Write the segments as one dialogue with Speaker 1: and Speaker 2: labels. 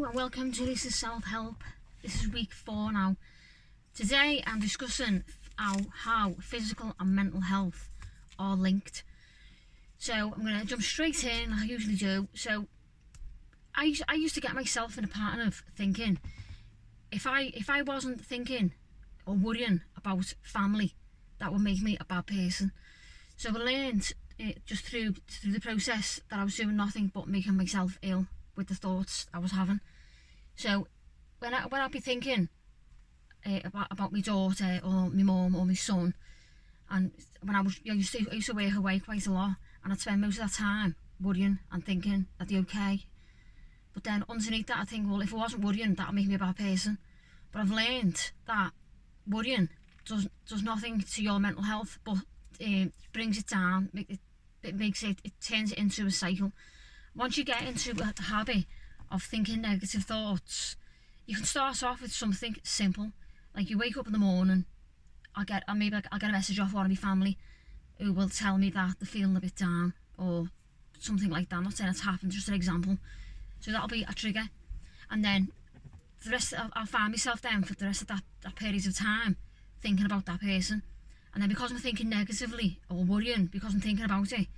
Speaker 1: and welcome to This is Self-Help. This is week 4 now. Today I'm discussing how physical and mental health are linked. So I'm going to jump straight in like I usually do. So I used to get myself in a pattern of thinking, if I wasn't thinking or worrying about family, that would make me a bad person. So I learned just through the process that I was doing nothing but making myself ill with the thoughts I was having. So when I'd be thinking about my daughter or my mum or my son, and when I used to work away quite a lot, and I'd spend most of that time worrying and thinking, are they okay? But then underneath that I think, well, if I wasn't worrying, that would make me a bad person. But I've learned that worrying does nothing to your mental health, but brings it down. It turns it into a cycle. Once you get into the habit of thinking negative thoughts, you can start off with something simple, like you wake up in the morning. I'll get a message off one of my family who will tell me that they're feeling a bit down or something like that. I'm not saying it's happened, just an example. So that'll be a trigger, and then the rest I'll find myself then for the rest of that period of time thinking about that person. And then because I'm thinking negatively or worrying because I'm thinking about it,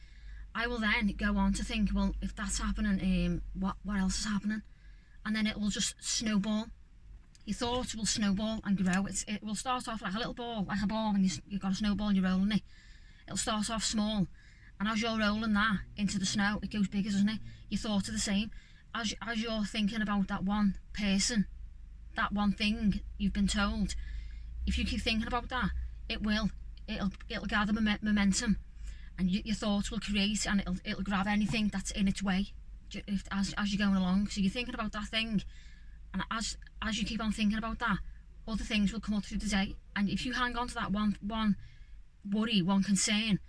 Speaker 1: I will then go on to think, well, if that's happening, what else is happening? And then it will just snowball. Your thoughts will snowball and grow. It will start off like a little ball, like a ball, and you've got a snowball and you're rolling it. It'll start off small, and as you're rolling that into the snow, it goes bigger, doesn't it? Your thoughts are the same. As you're thinking about that one person, that one thing you've been told, if you keep thinking about that, it'll gather momentum, and your thoughts will create, and it'll grab anything that's in its way as you're going along. So you're thinking about that thing, and as you keep on thinking about that, other things will come up through the day. And if you hang on to that one worry, one concern,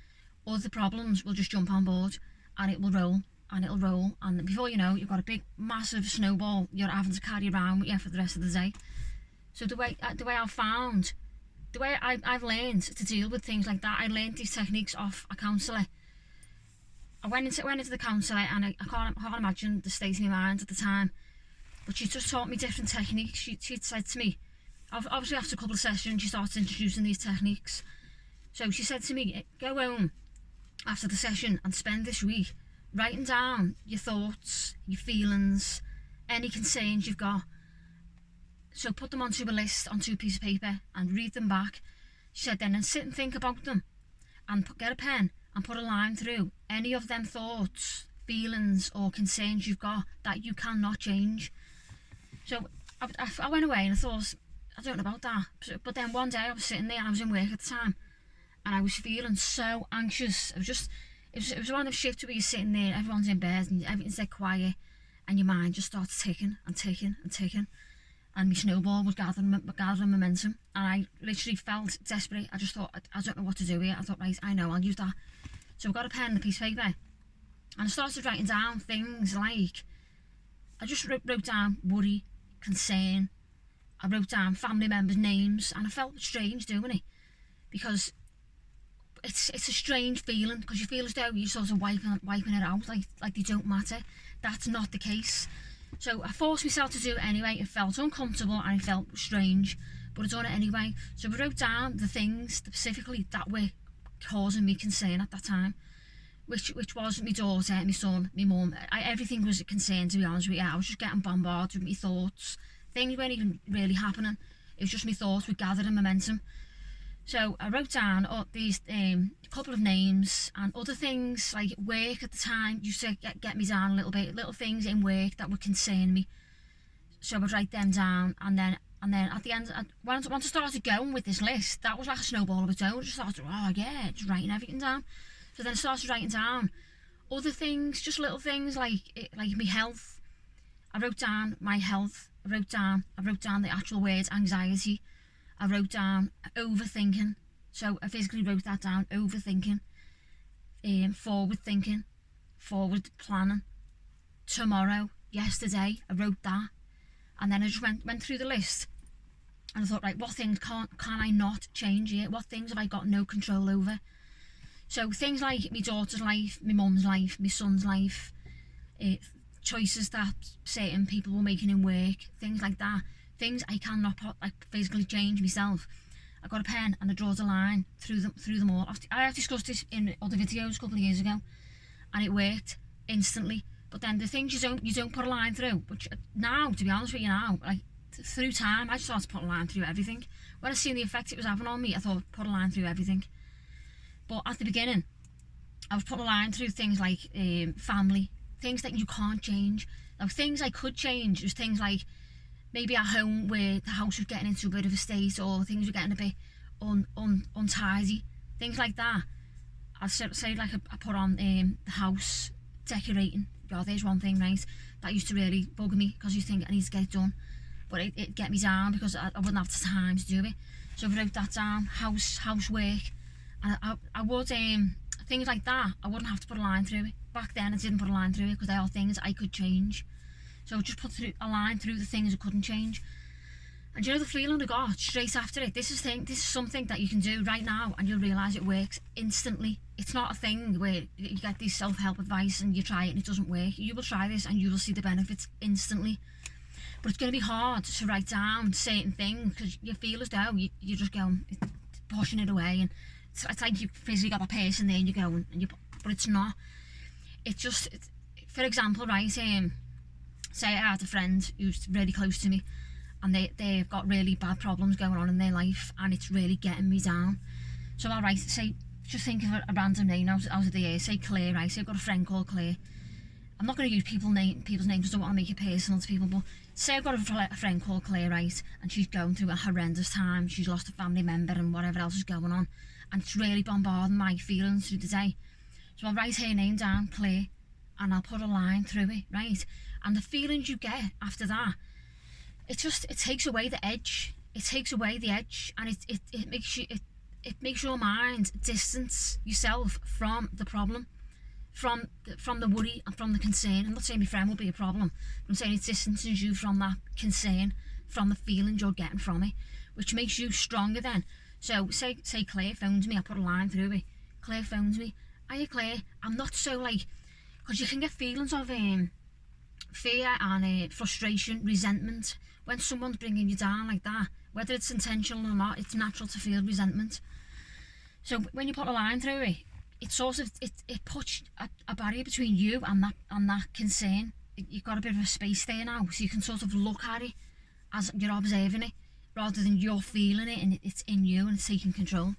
Speaker 1: other problems will just jump on board, and it will roll, and it'll roll, and before you know, you've got a big massive snowball you're having to carry around with you for the rest of the day. So the way I've learned to deal with things like that, I learned these techniques off a councillor. I went into the councillor, and I can't imagine the state of my mind at the time, but she just taught me different techniques. She'd said to me, obviously after a couple of sessions, she started introducing these techniques. So she said to me, go home after the session and spend this week writing down your thoughts, your feelings, any concerns you've got. So put them onto a list, onto a piece of paper, and read them back. She said then, and sit and think about them, and get a pen and put a line through any of them thoughts, feelings or concerns you've got that you cannot change. So I went away and I thought, I don't know about that. But then one day I was sitting there, and I was in work at the time, and I was feeling so anxious. It was one of those shifts where you're sitting there, everyone's in bed and everything's dead quiet, and your mind just starts ticking and ticking and ticking. And my snowball was gathering momentum, and I literally felt desperate. I just thought, I don't know what to do here. I thought, right, I know, I'll use that. So I got a pen and a piece of paper, and I started writing down things like, I just wrote down worry, concern. I wrote down family members' names, and I felt strange doing it, because it's a strange feeling, because you feel as though you're sort of wiping it out, like they don't matter. That's not the case. So I forced myself to do it anyway. It felt uncomfortable and it felt strange, but I done it anyway. So I wrote down the things specifically that were causing me concern at that time, which was my daughter, my son, my mum. Everything was a concern, to be honest with you. I was just getting bombarded with my thoughts. Things weren't even really happening. It was just my thoughts were gathering momentum. So I wrote down these couple of names, and other things like work at the time used to get me down a little bit. Little things in work that would concern me. So I'd write them down, and then at the end, once I started going with this list, that was like a snowball of its own. I just started, just writing everything down. So then I started writing down other things, just little things like my health. I wrote down my health. I wrote down the actual words anxiety. I wrote down overthinking. So I physically wrote that down, overthinking. Forward thinking, forward planning. Tomorrow, yesterday, I wrote that. And then I just went through the list, and I thought, right, what things can I not change here? What things have I got no control over? So things like my daughter's life, my mum's life, my son's life, choices that certain people were making in work, things like that, things I cannot physically change myself. I got a pen and I draw a line through them all. I have discussed this in other videos a couple of years ago, and it worked instantly. But then the things you don't put a line through, which now, to be honest with you now, like through time, I just started to put a line through everything. When I seen the effect it was having on me, I thought, put a line through everything. But at the beginning, I was putting a line through things like family, things that you can't change. Now, things I could change was things like maybe at home where the house was getting into a bit of a state, or things were getting a bit untidy, things like that. I'd say like I put on the house decorating. God, there's one thing, right, that used to really bug me, because you think I need to get it done, but it get me down because I wouldn't have the time to do it. So I wrote that down, housework, and I would things like that. I wouldn't have to put a line through it. Back then I didn't put a line through it because they are things I could change. So I just put a line through the things I couldn't change. And you know the feeling I got straight after it? This is something that you can do right now, and you'll realise it works instantly. It's not a thing where you get this self-help advice and you try it and it doesn't work. You will try this and you will see the benefits instantly. But it's going to be hard to write down certain things because you feel as though you're just going, pushing it away, and it's like you've physically got a person there and you're going, but it's not. It's just, for example, right, say I had a friend who's really close to me, and they've got really bad problems going on in their life, and it's really getting me down. So I'll write, say, just think of a random name out of the air, say Claire, right? Say I've got a friend called Claire. I'm not going to use people's names because I don't want to make it personal to people, but say I've got a friend called Claire, right? And she's going through a horrendous time. She's lost a family member and whatever else is going on, and it's really bombarding my feelings through the day. So I'll write her name down, Claire, and I'll put a line through it, right? And the feelings you get after that, it takes away the edge. It takes away the edge, and it makes your mind distance yourself from the problem, from the worry and from the concern. I'm not saying my friend will be a problem, but I'm saying it distances you from that concern, from the feelings you're getting from it, which makes you stronger then. So say Claire phones me, I put a line through it. Claire phones me, hiya Claire, I'm not so like, because you can get feelings of fear and frustration, resentment. When someone's bringing you down like that, whether it's intentional or not, it's natural to feel resentment. So when you put a line through it, it sort of it puts a barrier between you and that concern. You've got a bit of a space there now, so you can sort of look at it as you're observing it, rather than you're feeling it and it's in you and it's taking control.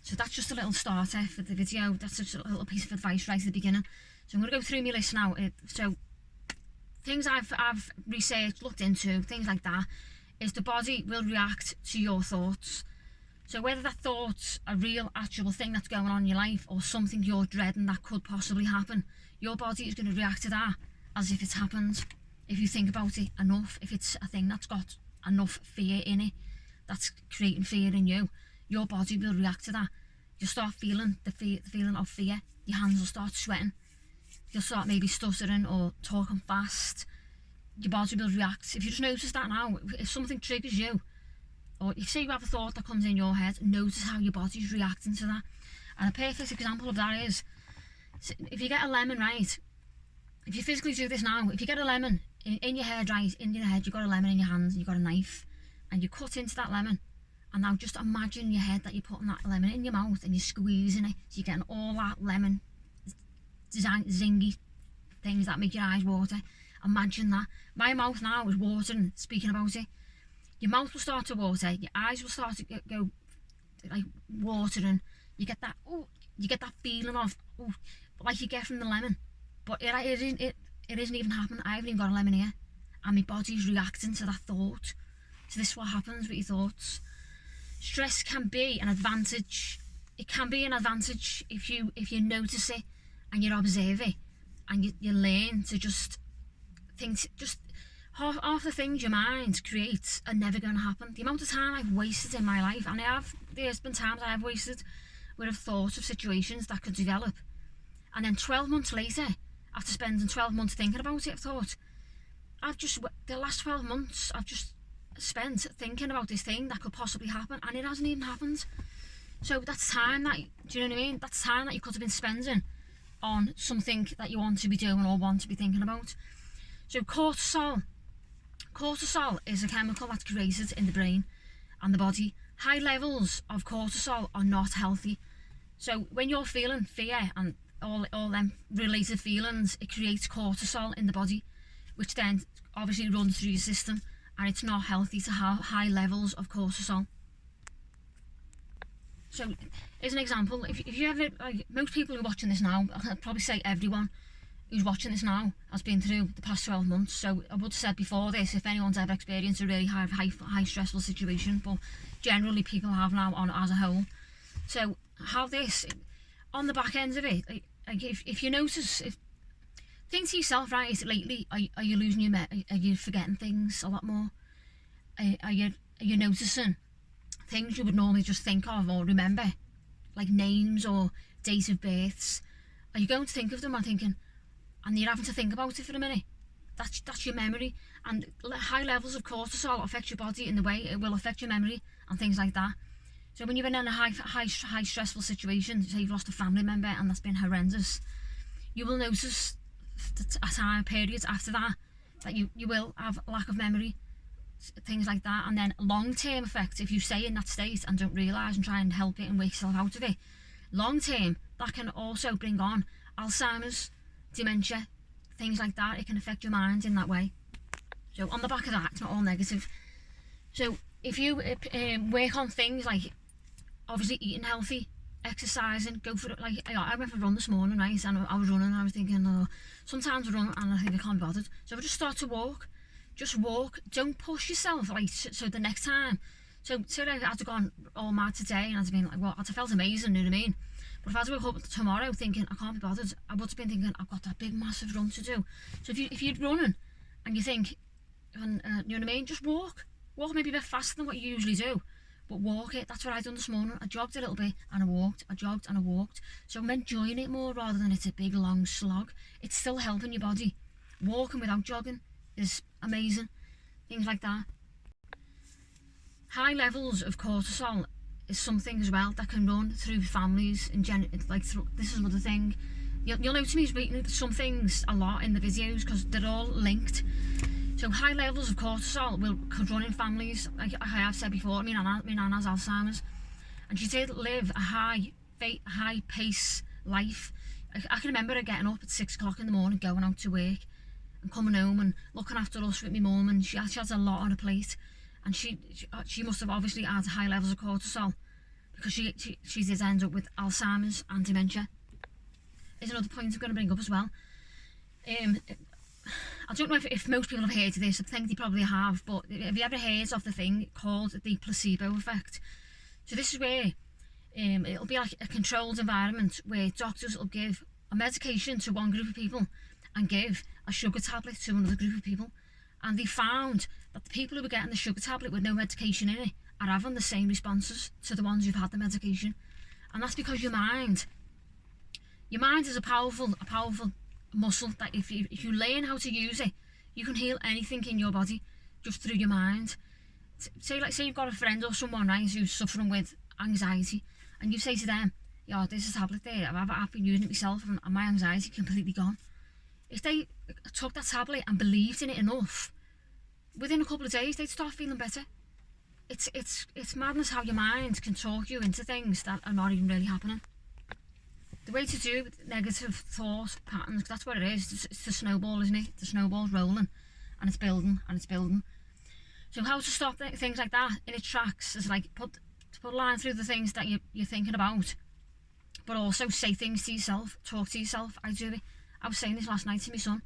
Speaker 1: So that's just a little starter for the video. That's just a little piece of advice right at the beginning. So I'm going to go through my list now. So things I've researched, looked into, things like that, is the body will react to your thoughts. So whether that thought's a real, actual thing that's going on in your life, or something you're dreading that could possibly happen, your body is going to react to that as if it's happened. If you think about it enough, if it's a thing that's got enough fear in it, that's creating fear in you, your body will react to that. You'll start feeling the feeling of fear. Your hands will start sweating. You'll start maybe stuttering or talking fast. Your body will react. If you just notice that now, if something triggers you, or if say you have a thought that comes in your head, notice how your body's reacting to that. And a perfect example of that is, if you get a lemon, right, if you physically do this now, if you get a lemon in your head, right, in your head, you've got a lemon in your hands, and you've got a knife, and you cut into that lemon, and now just imagine in your head that you're putting that lemon in your mouth and you're squeezing it, so you're getting all that lemon zingy things that make your eyes water. Imagine that. My mouth now is watering, speaking about it. Your mouth will start to water, your eyes will start to go like watering. You get that, you get that feeling of, like you get from the lemon. But it isn't even happening. I haven't even got a lemon here, and my body's reacting to that thought. So this is what happens with your thoughts. Stress can be an advantage. It can be an advantage if you notice it and you observe it, and you learn to just think, just half the things your mind creates are never going to happen. The amount of time I've wasted in my life, and there's been times I've wasted where I've thought of situations that could develop, and then 12 months later, after spending 12 months thinking about it, I've thought, the last 12 months I've just spent thinking about this thing that could possibly happen, and it hasn't even happened. So that's time that, do you know what I mean? That's time that you could have been spending on something that you want to be doing or want to be thinking about. So cortisol is a chemical that's created in the brain and the body. High levels of cortisol are not healthy. So when you're feeling fear and all them related feelings, it creates cortisol in the body, which then obviously runs through your system, and it's not healthy to have high levels of cortisol. So as an example, if you ever, like, most people who are watching this now, I'd probably say everyone who's watching this now has been through the past 12 months. So I would have said before this, if anyone's ever experienced a really high stressful situation, but generally people have now as a whole. So how this, on the back end of it, like if you notice, think to yourself, right, lately, are you losing your are you forgetting things a lot more? Are you noticing things you would normally just think of or remember, like names or dates of births? Are you going to think of them and thinking, and you're having to think about it for a minute? That's your memory. And high levels of cortisol affect your body in the way it will affect your memory and things like that. So when you've been in a high stressful situation, say you've lost a family member and that's been horrendous, you will notice at time periods after that you will have a lack of memory, things like that. And then long-term effects, if you stay in that state and don't realise and try and help it and wake yourself out of it, long-term, that can also bring on Alzheimer's, dementia, things like that. It can affect your mind in that way. So on the back of that, it's not all negative. So if you work on things like obviously eating healthy, exercising, go for it. Like I went for a run this morning, right, and I was running and I was thinking, oh, sometimes I run and I think I can't be bothered, so I just start to walk. Just walk, don't push yourself, like, so the next time, so like, I'd have gone all mad today and I'd have been like, well, I'd have felt amazing, you know what I mean? But if I had to wake up tomorrow thinking I can't be bothered, I would have been thinking I've got that big massive run to do. So if you're running and you think, and you know what I mean, just walk maybe a bit faster than what you usually do, but walk it. That's what I done this morning. I jogged a little bit and I walked, I jogged and I walked. So I'm enjoying it more rather than it's a big long slog. It's still helping your body. Walking without jogging is amazing. Things like that. High levels of cortisol is something as well that can run through families and this is another thing. You'll notice me speaking some things a lot in the videos because they're all linked. So high levels of cortisol could run in families. Like I have said before, my Nan has Alzheimer's, and she did live a high pace life. I can remember her getting up at 6 o'clock in the morning, going out to work, and coming home and looking after us with my mum, and she has a lot on her plate, and she must have obviously had high levels of cortisol because she did end up with Alzheimer's and dementia. Is another point I'm going to bring up as well. I don't know if most people have heard of this. I think they probably have, but have you ever heard of the thing called the placebo effect? So this is where it'll be like a controlled environment where doctors will give a medication to one group of people and give a sugar tablet to another group of people, and they found that the people who were getting the sugar tablet with no medication in it are having the same responses to the ones who've had the medication. And that's because your mind is a powerful muscle that if you learn how to use it, you can heal anything in your body just through your mind. Say you've got a friend or someone, right, who's suffering with anxiety, and you say to them, yeah, there's a tablet there, I've been using it myself and my anxiety completely gone. If they took that tablet and believed in it enough, within a couple of days they'd start feeling better. It's madness how your mind can talk you into things that are not even really happening. The way to do with negative thought patterns, that's what it is. It's the snowball, isn't it? The snowball's rolling and it's building and it's building. So how to stop things like that in its tracks is like put a line through the things that you're thinking about, but also say things to yourself, talk to yourself. I do it. I was saying this last night to my son,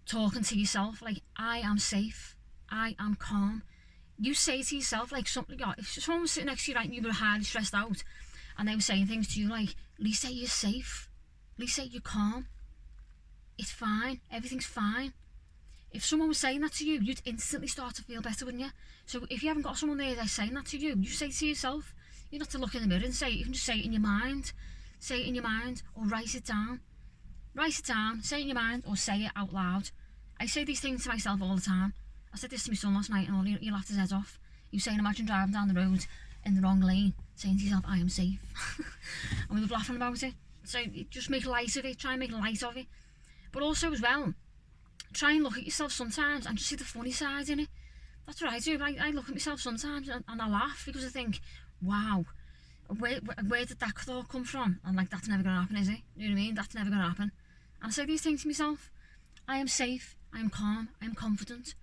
Speaker 1: talking to yourself like, I am safe, I am calm. You say to yourself like something, if someone was sitting next to you, right, and you were highly stressed out and they were saying things to you like, Lisa, you're safe, Lisa, you're calm, it's fine, everything's fine. If someone was saying that to you, you'd instantly start to feel better, wouldn't you? So if you haven't got someone there that's saying that to you, you say to yourself, you don't have to look in the mirror and say it, you can just say it in your mind. Say it in your mind or write it down. Write it down, say it in your mind or say it out loud. I say these things to myself all the time. I said this to my son last night and he laughed his head off. He was saying, imagine driving down the road in the wrong lane, saying to yourself, I am safe. And we were laughing about it. So just make light of it, try and make light of it. But also as well, try and look at yourself sometimes and just see the funny side in it. That's what I do. I look at myself sometimes and I laugh because I think, wow, where did that thought come from? And like, that's never going to happen, is it? You know what I mean? That's never going to happen. And I say these things to myself. I am safe, I am calm, I am confident.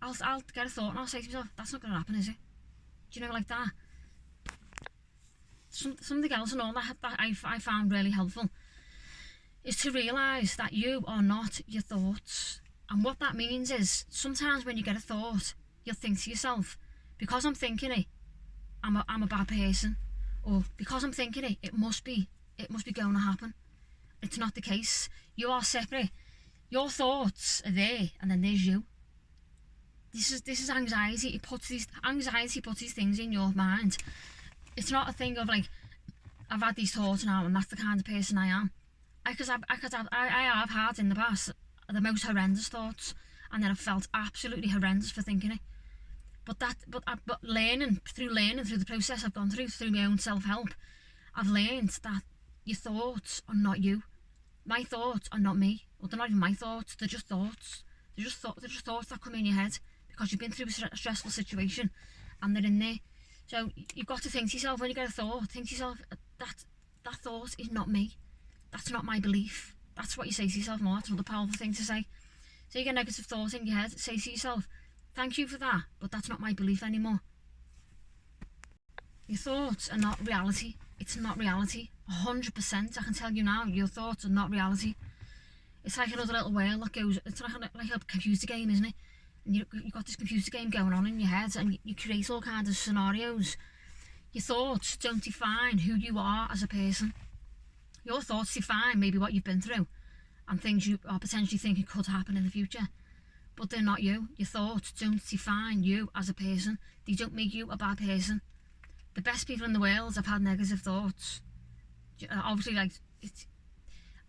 Speaker 1: I'll get a thought and I'll say to myself, that's not going to happen, is it? Do you know, like that? Something else and all that I found really helpful is to realise that you are not your thoughts. And what that means is, sometimes when you get a thought, you'll think to yourself, because I'm thinking it, I'm a bad person. Or because I'm thinking it, it must be going to happen. It's not the case. You are separate. Your thoughts are there, and then there's you. This is anxiety. Anxiety puts these things in your mind. It's not a thing of like, I've had these thoughts now and that's the kind of person I am. I have had in the past the most horrendous thoughts, and then I've felt absolutely horrendous for thinking it. But learning through the process I've gone through my own self-help, I've learned that your thoughts are not you. My thoughts are not me. Well, they're not even my thoughts. They're just thoughts. They're just thoughts that come in your head because you've been through a stressful situation, and they're in there. So you've got to think to yourself, when you get a thought, think to yourself, that thought is not me. That's not my belief. That's what you say to yourself. No, that's another powerful thing to say. So you get a negative thought in your head, say to yourself, thank you for that, but that's not my belief anymore. Your thoughts are not reality. It's not reality. 100%. I can tell you now, your thoughts are not reality. It's like another little whale that goes, it's like a computer game, isn't it? And you've got this computer game going on in your head, and you create all kinds of scenarios. Your thoughts don't define who you are as a person. Your thoughts define maybe what you've been through and things you are potentially thinking could happen in the future. But they're not you. Your thoughts don't define you as a person. They don't make you a bad person. The best people in the world have had negative thoughts. Obviously, like,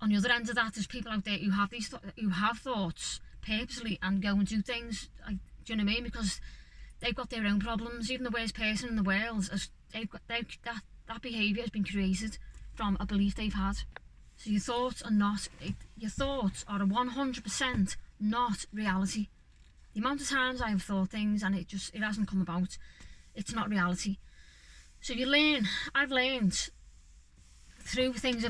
Speaker 1: on the other end of that, there's people out there who have who have thoughts purposely and go and do things, like, do you know what I mean? Because they've got their own problems. Even the worst person in the world, that behaviour has been created from a belief they've had. So your thoughts are not, your thoughts are 100% not reality. The amount of times I've thought things and it hasn't come about, it's not reality. So I've learned through things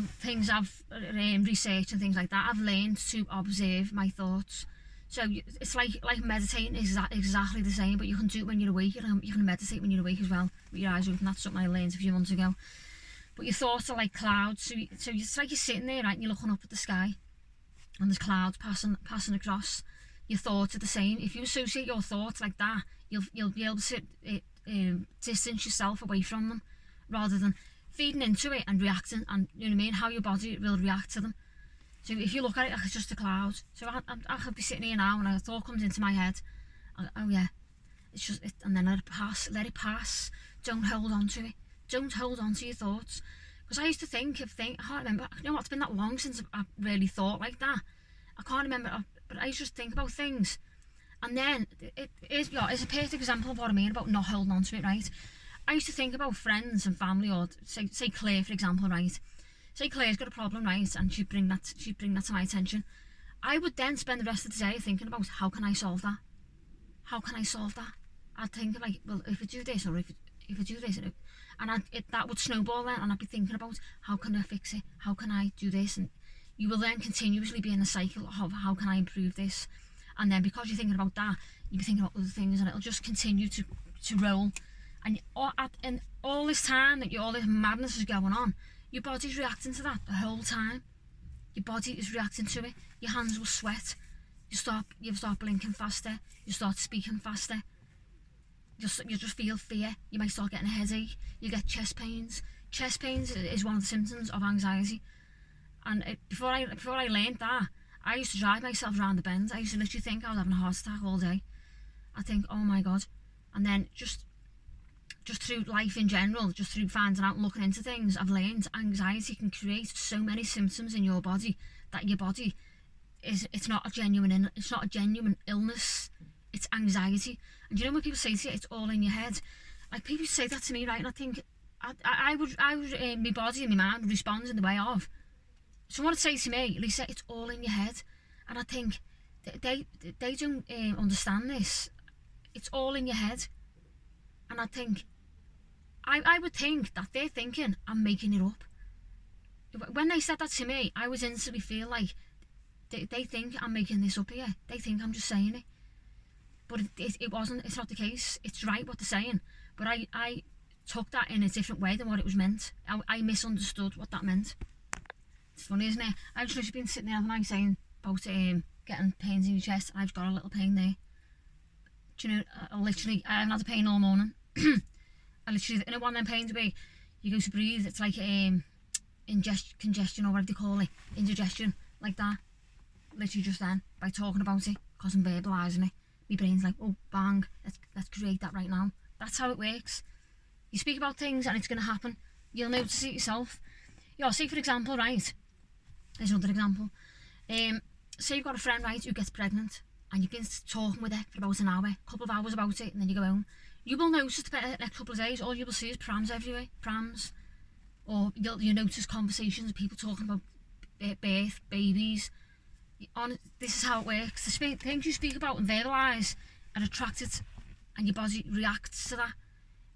Speaker 1: I've researched and things like that, I've learned to observe my thoughts. So it's like meditating is exactly the same, but you can do it when you're awake. You can meditate when you're awake as well, with your eyes open. That's something I learned a few months ago. But your thoughts are like clouds. So it's like you're sitting there, right, and you're looking up at the sky, and there's clouds passing across. Your thoughts are the same. If you associate your thoughts like that, you'll be able to distance yourself away from them, rather than feeding into it and reacting, and you know what I mean, how your body will react to them. So if you look at it like it's just a cloud, so I could be sitting here now and a thought comes into my head, oh yeah, it's just it, and then let it pass. Don't hold on to it. Don't hold on to your thoughts. Because I used to think, I can't remember, you know what, it's been that long since I really thought like that. I can't remember, but I used to just think about things. And then, it's a perfect example of what I mean about not holding on to it, right? I used to think about friends and family, or say Claire, for example, right? Say Claire's got a problem, right? And she'd bring that to my attention. I would then spend the rest of the day thinking about, how can I solve that? How can I solve that? I'd think like, well, if I do this, or if I do this, and that would snowball then, and I'd be thinking about, how can I fix it? How can I do this? And you will then continuously be in a cycle of, how can I improve this? And then because you're thinking about that, you'll be thinking about other things, and it'll just continue to roll. And all this time that all this madness is going on, your body's reacting to that the whole time. Your body is reacting to it. Your hands will sweat. You start blinking faster. You start speaking faster. You just feel fear. You might start getting a headache. You get chest pains. Chest pains is one of the symptoms of anxiety. And before I learned that, I used to drive myself around the bend. I used to literally think I was having a heart attack all day. I think, oh my God. And then just through life in general, just through finding out and looking into things, I've learned anxiety can create so many symptoms in your body that your body it's not a genuine illness. It's anxiety. And you know when people say to you, it's all in your head, like people say that to me, right? And I think I would my body and my mind respond in the way of someone would say to me, Lisa, it's all in your head. And I think they don't understand this. It's all in your head. And I would think that they're thinking I'm making it up. When they said that to me, I was instantly feel like they think I'm making this up here. They think I'm just saying it. But it wasn't. It's not the case. It's right what they're saying. But I took that in a different way than what it was meant. I misunderstood what that meant. It's funny, isn't it? I've just been sitting there the other night saying about getting pains in your chest. I've got a little pain there. Do you know, I haven't had a pain all morning. I literally, one of them pains where you go to breathe, it's like congestion or whatever they call it, indigestion, like that. Literally just then, by talking about it, because I'm verbalising it, my brain's like, oh, bang, let's create that right now. That's how it works. You speak about things and it's going to happen. You'll notice it yourself. Say for example, right, there's another example. Say you've got a friend, right, who gets pregnant, and you've been talking with her for about an hour, a couple of hours about it, and then you go home. You will notice the next couple of days, all you will see is prams everywhere, prams. Or you'll notice conversations of people talking about birth, babies. This is how it works. The things you speak about and verbalise are attracted, and your body reacts to that.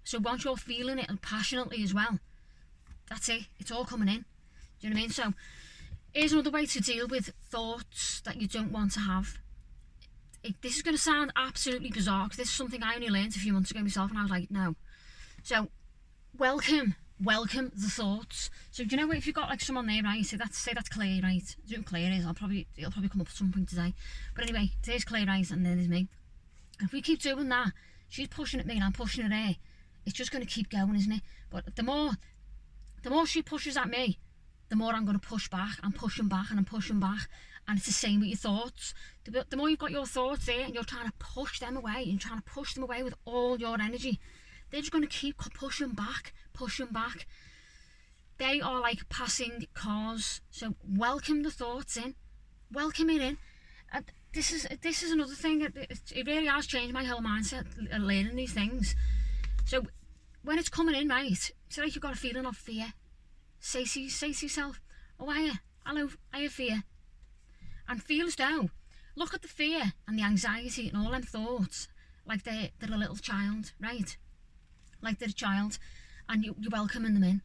Speaker 1: So once you're feeling it and passionately as well, that's it. It's all coming in. Do you know what I mean? So here's another way to deal with thoughts that you don't want to have. This is going to sound absolutely bizarre, because this is something I only learned a few months ago myself, and I was like, no. So welcome the thoughts. So do you know, if you've got like someone there, right, say that's Claire, right, I don't know who Claire is, it'll probably come up at some point today, but anyway, there's Claire, right, and then there's me. If we keep doing that, she's pushing at me and I'm pushing at her, it's just going to keep going, isn't it? But the more she pushes at me, the more I'm going to push back. I'm pushing back and I'm pushing back. And it's the same with your thoughts. The more you've got your thoughts there and you're trying to push them away and trying to push them away with all your energy, they're just going to keep pushing back. They are like passing cars. So welcome the thoughts in. Welcome it in. And this is another thing. It really has changed my whole mindset, learning these things. So when it's coming in, right, it's like you've got a feeling of fear. Say to yourself, oh, hello, I have fear. And feel as though, look at the fear and the anxiety and all them thoughts like they're a little child, right? Like they're a child, and you're welcoming them in.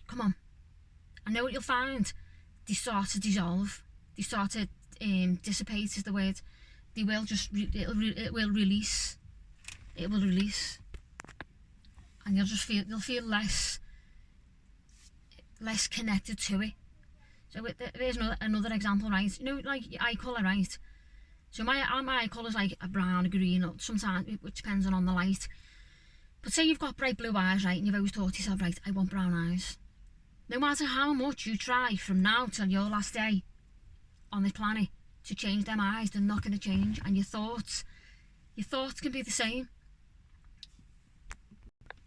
Speaker 1: Come on. I know what you'll find. They start to dissolve. They start to dissipate is the word. They will just, it will release. It will release. And you'll feel less connected to it. So there's another example, right? You know, like eye colour, right? So my eye colour's like a brown, a green, or sometimes, which depends on the light. But say you've got bright blue eyes, right? And you've always thought to yourself, right, I want brown eyes. No matter how much you try from now till your last day on this planet to change them eyes, they're not going to change. And your thoughts can be the same.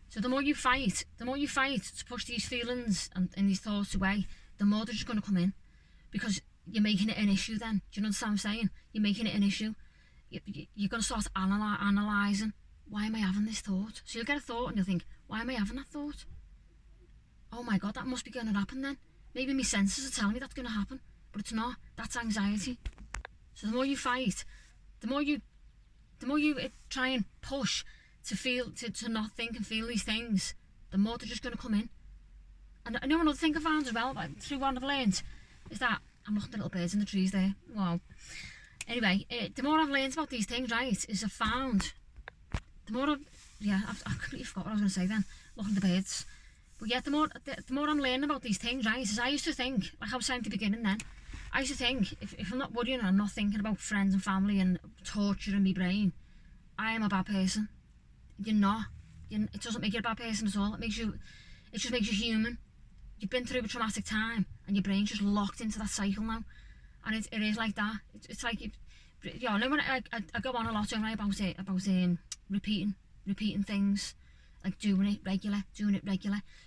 Speaker 1: So the more you fight to push these feelings and these thoughts away, the more they're just going to come in, because you're making it an issue then. Do you understand what I'm saying? You're making it an issue. You're going to start analysing, why am I having this thought? So you'll get a thought and you'll think, why am I having that thought? Oh my God, that must be going to happen then. Maybe my senses are telling me that's going to happen, but it's not. That's anxiety. So the more you fight, the more you try and push to not think and feel these things, the more they're just going to come in. And I know another thing I found as well, through what I've learned, is that I'm looking at little birds in the trees there. Wow. Anyway, the more I've learned about these things, right, is I've found, I've completely forgot what I was going to say then, looking at the birds. But yeah, the more I'm learning about these things, right, is I used to think, like I was saying at the beginning then, I used to think, if I'm not worrying and I'm not thinking about friends and family and torturing my brain, I am a bad person. You're not. It doesn't make you a bad person at all. It just makes you human. You've been through a traumatic time and your brain's just locked into that cycle now, and it is like that. It's like, I know when I go on a lot, don't I, about repeating things, like doing it regular.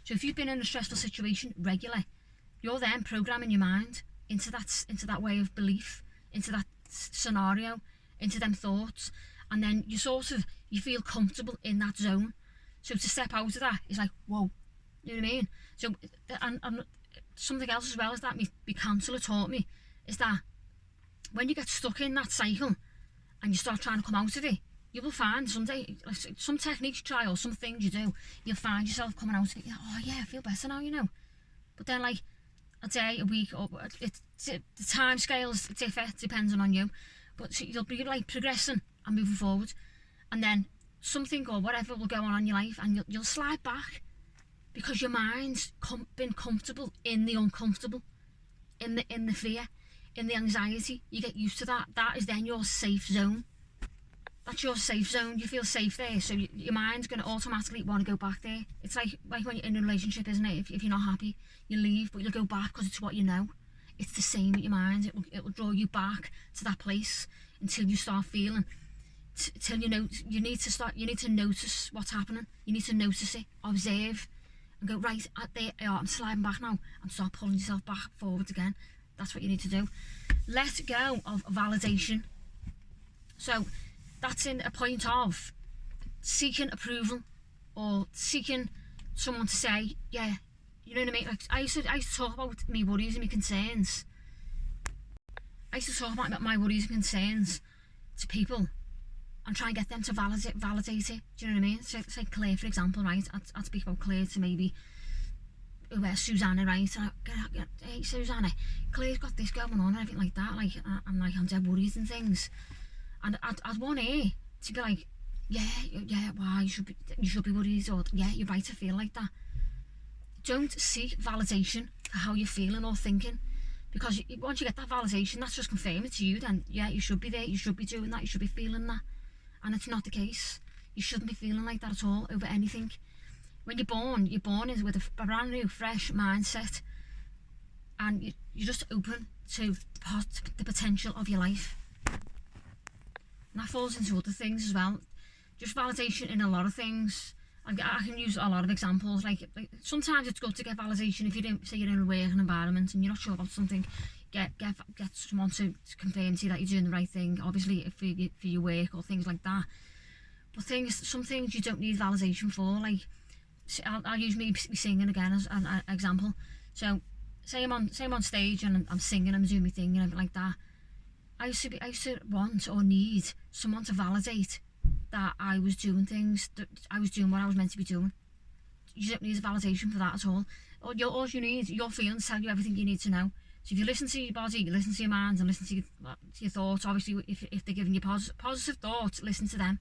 Speaker 1: So if you've been in a stressful situation regular, you're then programming your mind into that way of belief, into that scenario, into them thoughts, and then you feel comfortable in that zone. So to step out of that is like, whoa, you know what I mean? So, and something else as well is that my counsellor taught me, is that when you get stuck in that cycle and you start trying to come out of it, you will find someday, some techniques you try or some things you do, you'll find yourself coming out of it. Oh yeah, I feel better now, you know. But then like a day, a week, or the time scales differ depending on you. But so you'll be like progressing and moving forward, and then something or whatever will go on in your life, and you'll slide back because your mind's been comfortable in the uncomfortable, in the fear, in the anxiety. You get used to that. That is then your safe zone. That's your safe zone. You feel safe there, so your mind's going to automatically want to go back there. It's like when you're in a relationship, isn't it? If you're not happy, you leave, but you'll go back because it's what you know. It's the same with your mind. It will draw you back to that place until you start feeling, till you know, you need to notice what's happening. You need to notice it, observe, and go, right, there I'm sliding back now, and start pulling yourself back forward again. That's what you need to do. Let go of validation. So that's in a point of seeking approval or seeking someone to say, yeah, you know what I mean? Like I used to talk about my worries and my concerns. I used to talk about my worries and concerns to people and try and get them to validate it. Do you know what I mean? So, say Claire, for example, right? I'd speak about Claire to maybe Susanna, right? Hey Susanna, Claire's got this going on and everything like that. Like, and like I'm dead worried and things. And I'd want her to be like, yeah, why you should be worried, or yeah, you're right to feel like that. Don't seek validation for how you're feeling or thinking, because once you get that validation, that's just confirming to you then, yeah, you should be there, you should be doing that, you should be feeling that. And it's not the case. You shouldn't be feeling like that at all over anything. When you're born with a brand new, fresh mindset, and you're just open to the potential of your life. And that falls into other things as well. Just validation in a lot of things. I can use a lot of examples. Like sometimes it's good to get validation if you don't, say you're in a working environment and you're not sure about something. Get someone to confirm to you that you're doing the right thing. Obviously, for your work or things like that. But some things you don't need validation for. Like I'll use me singing again as an example. So say I'm on stage and I'm singing and I'm doing my thing and everything like that. I used to want or need someone to validate that I was doing things, that I was doing what I was meant to be doing. You don't need a validation for that at all. All you need, your feelings tell you everything you need to know. So if you listen to your body, you listen to your mind, and listen to your thoughts. Obviously, if they're giving you positive thoughts, listen to them.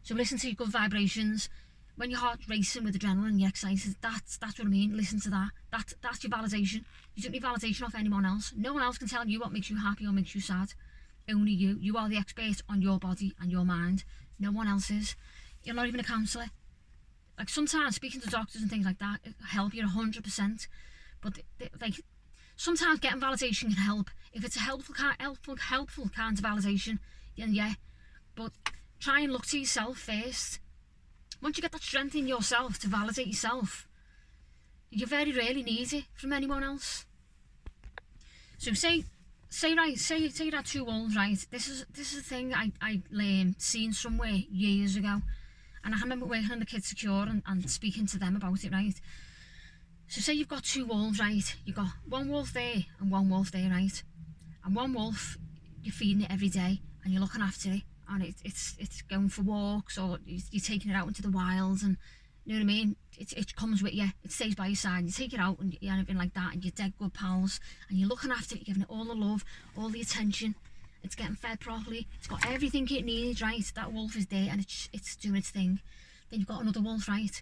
Speaker 1: So listen to your good vibrations. When your heart's racing with adrenaline and you're excited, that's what I mean. Listen to that. That's your validation. You don't need validation off anyone else. No one else can tell you what makes you happy or makes you sad. Only you. You are the expert on your body and your mind. No one else is. You're not even a counsellor. Like sometimes speaking to doctors and things like that help you 100%. But like sometimes getting validation can help if it's a helpful kind of validation. Then yeah. But try and look to yourself first. Once you get that strength in yourself to validate yourself, you very rarely need it from anyone else. So say you had two wolves, right? This is a thing I seen somewhere years ago, and I remember working in the Kids Secure and speaking to them about it, right? So say you've got two wolves, right? You've got one wolf there and one wolf there, right? And one wolf, you're feeding it every day and you're looking after it, and it's going for walks, or you're taking it out into the wild, and you know what I mean? It comes with you, it stays by your side, you take it out and everything like that, and you're dead good pals, and you're looking after it, you're giving it all the love, all the attention, it's getting fed properly, it's got everything it needs, right? That wolf is there and it's doing its thing. Then you've got another wolf, right?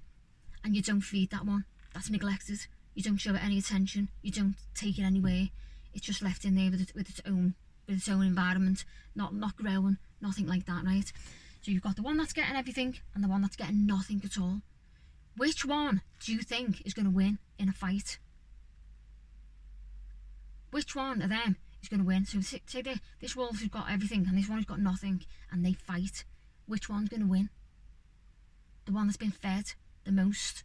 Speaker 1: And you don't feed that one, that's neglected, you don't show it any attention, you don't take it anywhere, it's just left in there with its own environment, not growing, nothing like that, right? So you've got the one that's getting everything and the one that's getting nothing at all. Which one do you think is going to win in a fight? Which one of them is going to win? So say this wolf has got everything and this one has got nothing, and they fight. Which one's going to win? The one that's been fed the most,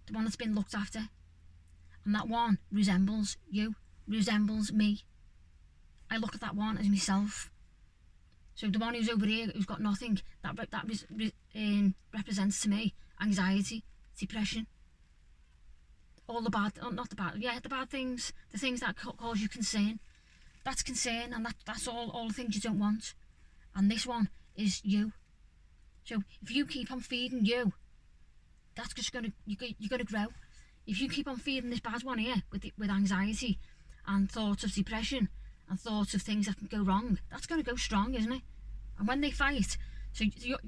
Speaker 1: the one that's been looked after. And that one resembles you, resembles me. I look at that one as myself. So the one who's over here, who's got nothing, that represents to me anxiety, depression, all the bad, the bad things, the things that cause you concern. That's concern, and that's all the things you don't want. And this one is you. So if you keep on feeding you, that's just you're gonna grow. If you keep on feeding this bad one here with anxiety and thoughts of depression and thoughts of things that can go wrong, that's gonna go strong, isn't it? And when they fight, so your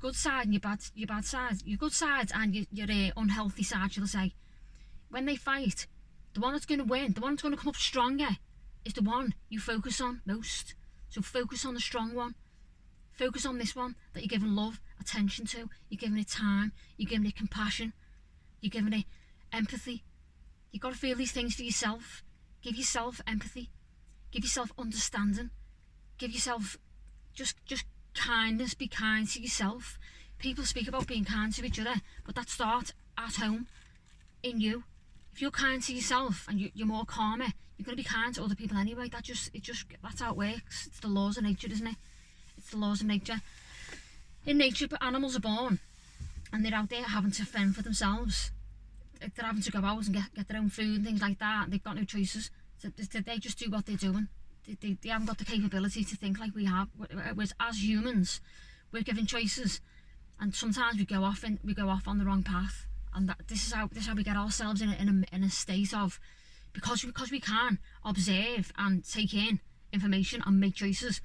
Speaker 1: good side and your bad side, your good side and your unhealthy side, shall I say, when they fight, the one that's gonna win, the one that's gonna come up stronger, is the one you focus on most. So focus on the strong one. Focus on this one that you're giving love, attention to. You're giving it time. You're giving it compassion. You're giving it empathy. You've got to feel these things for yourself. Give yourself empathy. Give yourself understanding. Give yourself just kindness. Be kind to yourself. People speak about being kind to each other, but that starts at home, in you. If you're kind to yourself and you're more calmer, you're going to be kind to other people anyway. That's how it works. It's the laws of nature, isn't it? It's the laws of nature. In nature, animals are born and they're out there having to fend for themselves. They're having to go out and get their own food and things like that. They've got no choices. So they just do what they're doing. They haven't got the capability to think like we have. Whereas as humans, we're given choices, and sometimes we go off on the wrong path. And this is how we get ourselves in a state of, because we can observe and take in information and make choices.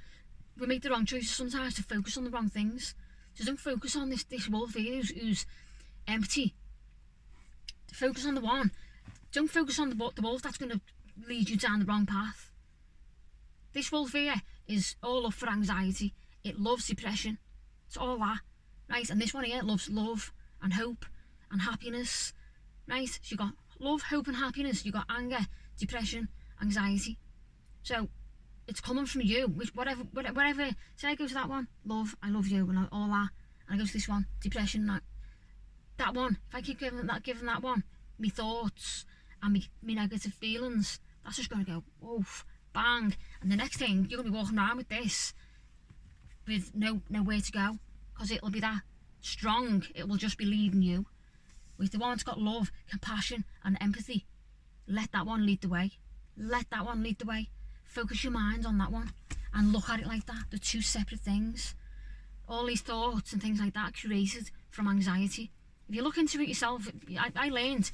Speaker 1: We make the wrong choices sometimes to focus on the wrong things. So don't focus on this wolf here who's empty. Focus on the one. Don't focus on the wolf that's going to lead you down the wrong path. This wolf here is all up for anxiety. It loves depression. It's all that, right? And this one here loves love and hope and happiness, right? So you got love, hope and happiness. You got anger, depression, anxiety. So it's coming from you, whatever. Say I go to that one, love, I love you, and all that, and I go to this one, depression, that one. If I keep giving that one, me thoughts and me negative feelings, that's just gonna go oof, bang, and the next thing you're gonna be walking around with this, with nowhere to go, because it'll be that strong. It will just be leading you. With the one that's got love, compassion, and empathy, let that one lead the way. Let that one lead the way. Focus your mind on that one and look at it like that. They're two separate things. All these thoughts and things like that are created from anxiety. If you look into it yourself, I learned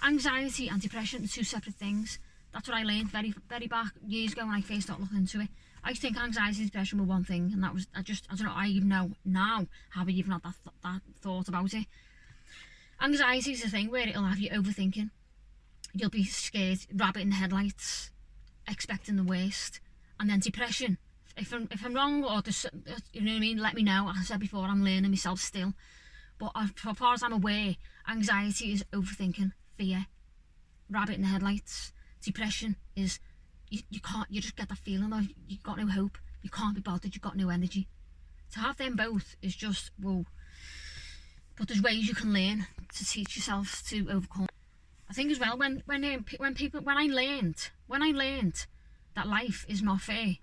Speaker 1: anxiety and depression are two separate things. That's what I learned very, very back years ago when I first started looking into it. I used to think anxiety and depression were one thing, and that was, I don't know, I even know now how I even had that thought about it. Anxiety is a thing where it'll have you overthinking. You'll be scared, rabbit in the headlights, expecting the worst. And then depression, if I'm wrong, or you know what I mean, let me know. As I said before, I'm learning myself still, but as far as I'm aware, anxiety is overthinking, fear, rabbit in the headlights. Depression is you just get that feeling of you've got no hope, you can't be bothered, you've got no energy. To have them both is just whoa. But there's ways you can learn to teach yourself to overcome. I think as well, when I learned that life is not fair,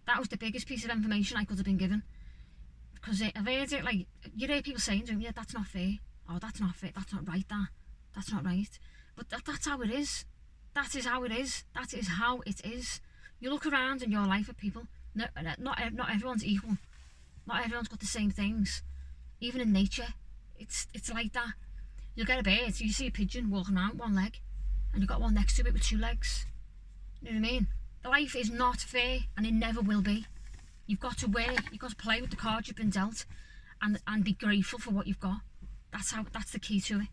Speaker 1: that was the biggest piece of information I could have been given. Because I've heard it, like, you hear people saying to me, yeah, that's not fair. Oh, that's not fair. That's not right, that's not right. But that's how it is. That is how it is. That is how it is. You look around in your life at people. Not everyone's equal. Not everyone's got the same things. Even in nature, it's like that. You'll get a bird, so you see a pigeon walking around with one leg, and you've got one next to it with two legs. You know what I mean? Life is not fair, and it never will be. You've got to play with the cards you've been dealt, and be grateful for what you've got. That's the key to it.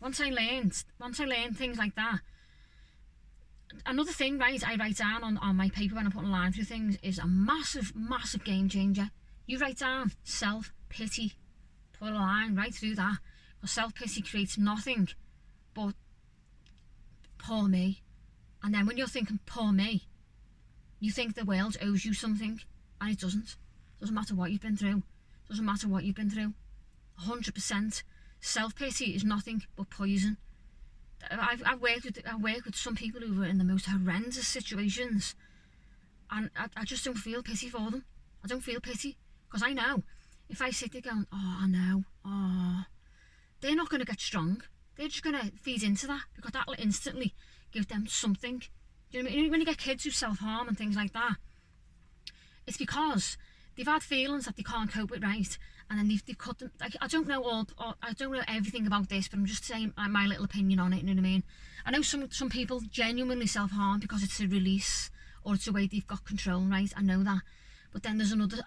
Speaker 1: Once I learned things like that, another thing, right, I write down on my paper when I'm putting a line through things is a massive game changer. You write down self-pity, put a line right through that, because self-pity creates nothing but poor me. And then when you're thinking poor me, you think the world owes you something, and it doesn't. Doesn't matter what you've been through. 100%. Self-pity is nothing but poison. I've worked with some people who were in the most horrendous situations, and I just don't feel pity for them. I don't feel pity, because I know if I sit there going, oh, I know, oh, they're not going to get strong. They're just going to feed into that, because that will instantly give them something. Do Do you know what I mean? When you get kids who self-harm and things like that, it's because they've had feelings that they can't cope with, right? And then they've cut them. Like, I don't know I don't know everything about this, but I'm just saying my little opinion on it. You know what I mean? I know some people genuinely self-harm because it's a release or it's a way they've got control, right? I know that. But then there's another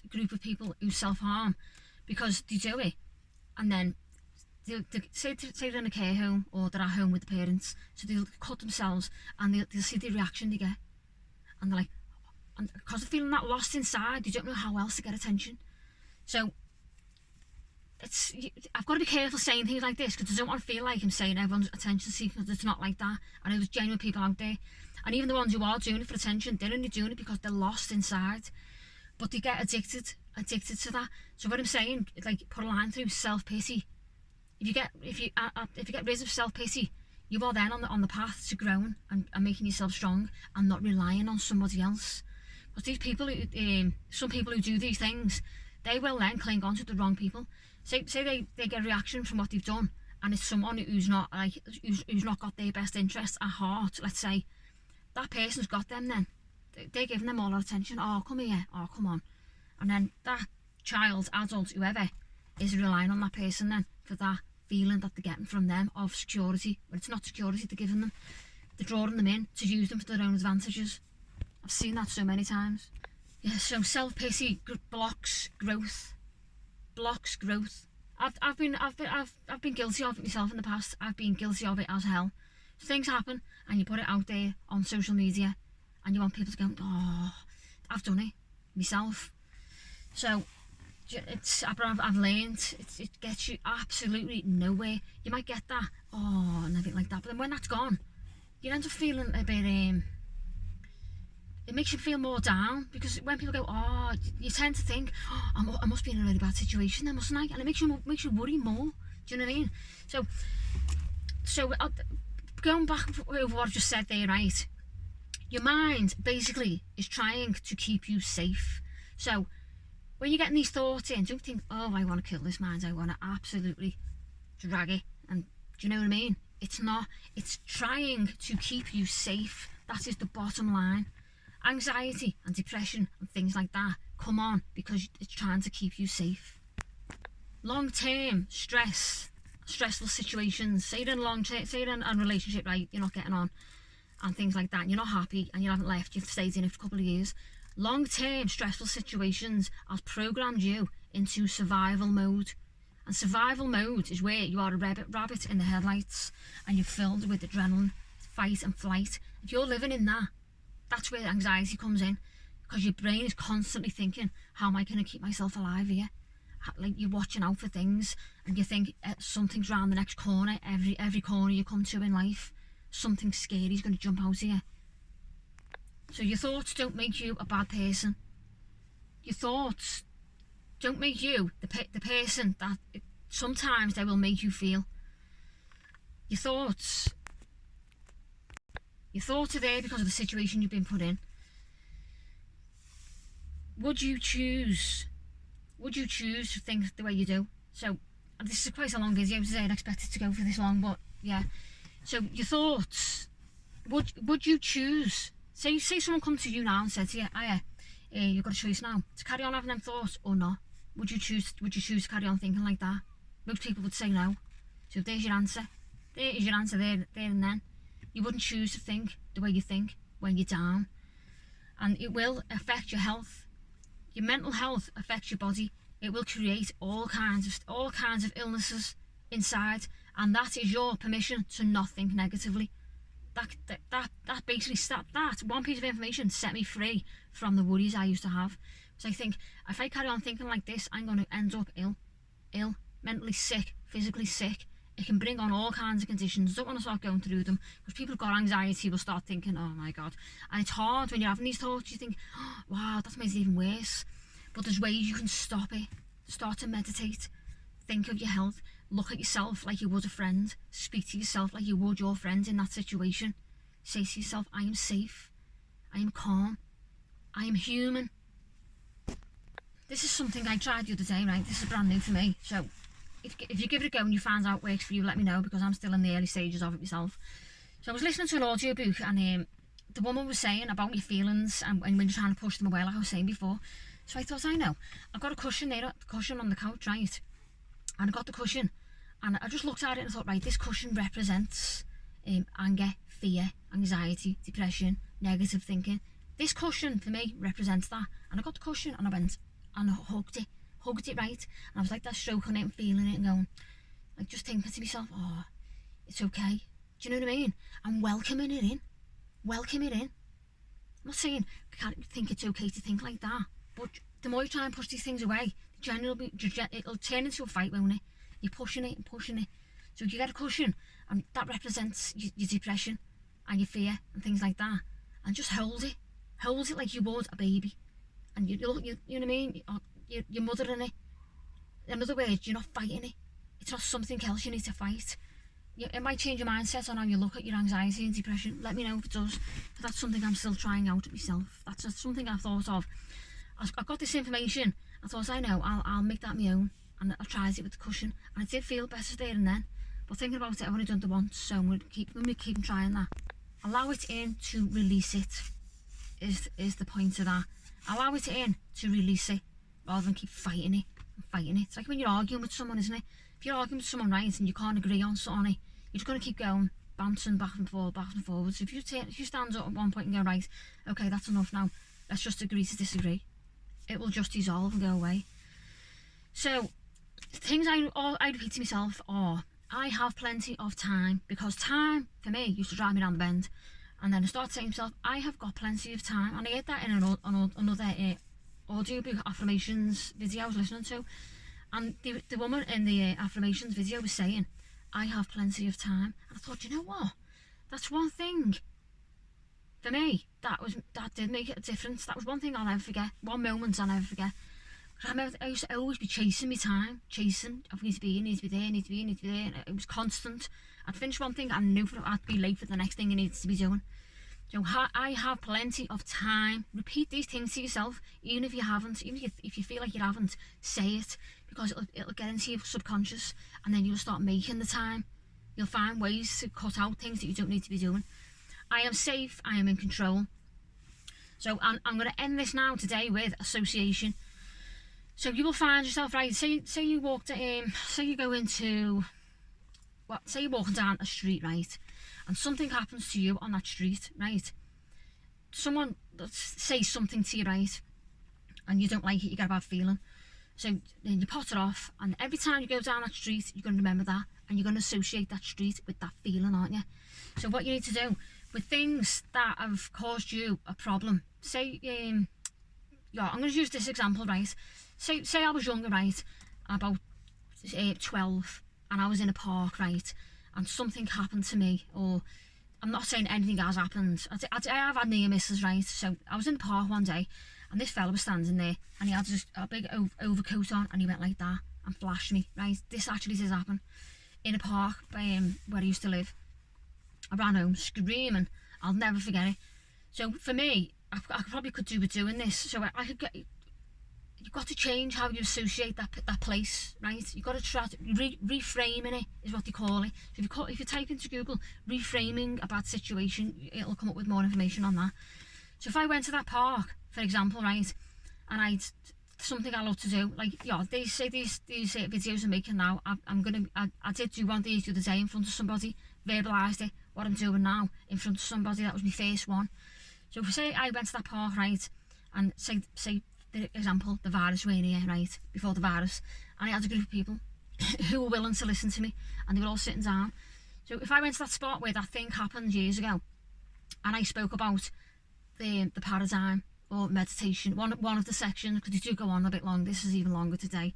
Speaker 1: group of people who self-harm because they do it, and then say they're in a care home or they're at home with the parents, so they'll cut themselves and they'll see the reaction they get, and they're like, and because they're feeling that lost inside, they don't know how else to get attention. So I've got to be careful saying things like this because I don't want to feel like I'm saying everyone's attention seeking, because it's not like that. I know there's genuine people out there, and even the ones who are doing it for attention, they're only doing it because they're lost inside, but they get addicted to that. So what I'm saying, like, put a line through self-pity. If you get rid of self-pity, you are then on the path to growing and making yourself strong and not relying on somebody else. Because these people, some people who do these things, they will then cling on to the wrong people. Say they get a reaction from what they've done, and it's someone who's not got their best interests at heart. Let's say that person's got them. Then they're giving them all our attention. Oh, come here. Oh, come on. And then that child, adult, whoever, is relying on that person then for that feeling that they're getting from them of security, but it's not security they're giving them. They're drawing them in to use them for their own advantages. I've seen that so many times. Yeah, so self-pity blocks growth. I've been guilty of it myself in the past. I've been guilty of it as hell. So things happen and you put it out there on social media and you want people to go, oh, I've done it myself. So I've learned it gets you absolutely nowhere. You might get that, oh, and everything like that, but then when that's gone, you end up feeling a bit it makes you feel more down, because when people go, oh, you tend to think, oh, I must be in a really bad situation then, mustn't I? And it makes you worry more. Do you know what I mean? So going back over what I just said there, right? Your mind basically is trying to keep you safe. So when you're getting these thoughts in, don't think, oh, I want to kill this mind, I want to absolutely drag it. And do you know what I mean? It's not. It's trying to keep you safe. That is the bottom line. Anxiety and depression and things like that come on because it's trying to keep you safe. Long-term stressful situations, say you're in a relationship, right, you're not getting on and things like that, and you're not happy and you haven't left, you've stayed in it for a couple of years. Long-term stressful situations have programmed you into survival mode, and survival mode is where you are a rabbit in the headlights and you're filled with adrenaline, fight and flight. If you're living in that, that's where anxiety comes in, because your brain is constantly thinking, how am I going to keep myself alive here? Like, you're watching out for things and you think something's round the next corner. Every corner you come to in life, something scary is going to jump out of you. So your thoughts don't make you a bad person. Your thoughts don't make you the person that sometimes they will make you feel. Your thoughts are there because of the situation you've been put in. Would you choose to think the way you do? So, and this is quite a long video today, I didn't expect it to go for this long, but yeah. So your thoughts, would you choose, say someone comes to you now and said to you, you've got a choice now to carry on having them thoughts or not. Would you choose to carry on thinking like that? Most people would say no. So there's your answer. There is your answer there and then. You wouldn't choose to think the way you think when you're down, and it will affect your health. Your mental health affects your body. It will create all kinds of illnesses inside, and that is your permission to not think negatively. That basically that one piece of information set me free from the worries I used to have. So I think if I carry on thinking like this, I'm going to end up ill, mentally sick, physically sick. It can bring on all kinds of conditions. I don't want to start going through them, because people who've got anxiety will start thinking, oh my God. And it's hard when you're having these thoughts. You think, oh, wow, that makes it even worse. But there's ways you can stop it. Start to meditate. Think of your health. Look at yourself like you would a friend. Speak to yourself like you would your friend in that situation. Say to yourself, I am safe. I am calm. I am human. This is something I tried the other day, right? This is brand new for me. So if you give it a go and you find out it works for you, let me know, because I'm still in the early stages of it myself. So I was listening to an audiobook, and the woman was saying about your feelings and when you're trying to push them away, like I was saying before. So I thought, I know, I've got a cushion there, the cushion on the couch, right? And I got the cushion, and I just looked at it and thought, right, this cushion represents anger, fear, anxiety, depression, negative thinking. This cushion for me represents that. And I got the cushion and I went and I hugged it, right? And I was like that, stroking it and feeling it and going, like, just thinking to myself, oh, it's okay. Do you know what I mean? And welcoming it in. I'm not saying I can't think it's okay to think like that, but the more you try and push these things away, it'll turn into a fight, won't it? You're pushing it and pushing it. So you get a cushion, and that represents your depression and your fear and things like that, and just hold it like you would a baby, and you know what I mean? You're mothering it. In other words, you're not fighting it. It's not something else you need to fight. It might change your mindset on how you look at your anxiety and depression. Let me know if it does. But that's something I'm still trying out myself. That's just something I've thought of. I got this information. I thought, I know, I'll make that my own. And I tried it with the cushion, and it did feel better there and then. But thinking about it, I've only done it once, so I'm going to keep trying that. Allow it in to release it is the point of that. Allow it in to release it, rather than keep fighting it. It's like when you're arguing with someone, isn't it? If you're arguing with someone, right, and you can't agree on something, you're just going to keep going, bouncing back and forwards. So if you stand up at one point and go, right, okay, that's enough now, let's just agree to disagree, it will just dissolve and go away. So the things I repeat to myself are, I have plenty of time, because time for me used to drive me down the bend. And then I started saying to myself, I have got plenty of time. And I heard that in another audiobook Affirmations video I was listening to, and the woman in the Affirmations video was saying, I have plenty of time. And I thought, you know what, that's one thing for me that did make a difference. That was one thing I'll never forget, one moment I'll never forget. I remember I used to always be chasing my time, I need to be there, and it was constant. I'd finish one thing, I knew I'd be late for the next thing I needed to be doing. So I have plenty of time. Repeat these things to yourself, even if you haven't, even if you feel like you haven't, say it, because it'll get into your subconscious, and then you'll start making the time. You'll find ways to cut out things that you don't need to be doing. I am safe, I am in control. So I'm going to end this now today with association. So you will find yourself, right, say you walked say you go into, say you're walking down a street, right, and something happens to you on that street, right? Someone says something to you, right, and you don't like it, you get a bad feeling. So then you pot it off, and every time you go down that street, you're going to remember that, and you're going to associate that street with that feeling, aren't you? So what you need to do with things that have caused you a problem, say, I'm going to use this example, right? Say I was younger, right, about 12, and I was in a park, right, and something happened to me, or I'm not saying anything has happened. I have had near misses, right? So I was in the park one day, and this fella was standing there, and he had just a big overcoat on, and he went like that and flashed me, right? This actually did happen in a park where I used to live. I ran home screaming. I'll never forget it. So for me, I probably could do with doing this. So I could get. You've got to change how you associate that place, right? You've got to try to reframing it, is what they call it. So if you type into Google reframing a bad situation, it'll come up with more information on that. So if I went to that park, for example, right, and I'd something I love to do, like, they say these videos I'm making now, I did do one of these the other day in front of somebody, verbalised it, what I'm doing now in front of somebody. That was my first one. So if say I went to that park, right, and say the example, the virus were in here, right, before the virus, and I had a group of people who were willing to listen to me, and they were all sitting down. So if I went to that spot where that thing happened years ago, and I spoke about the paradigm or meditation, one of the sections, because they do go on a bit long, this is even longer today,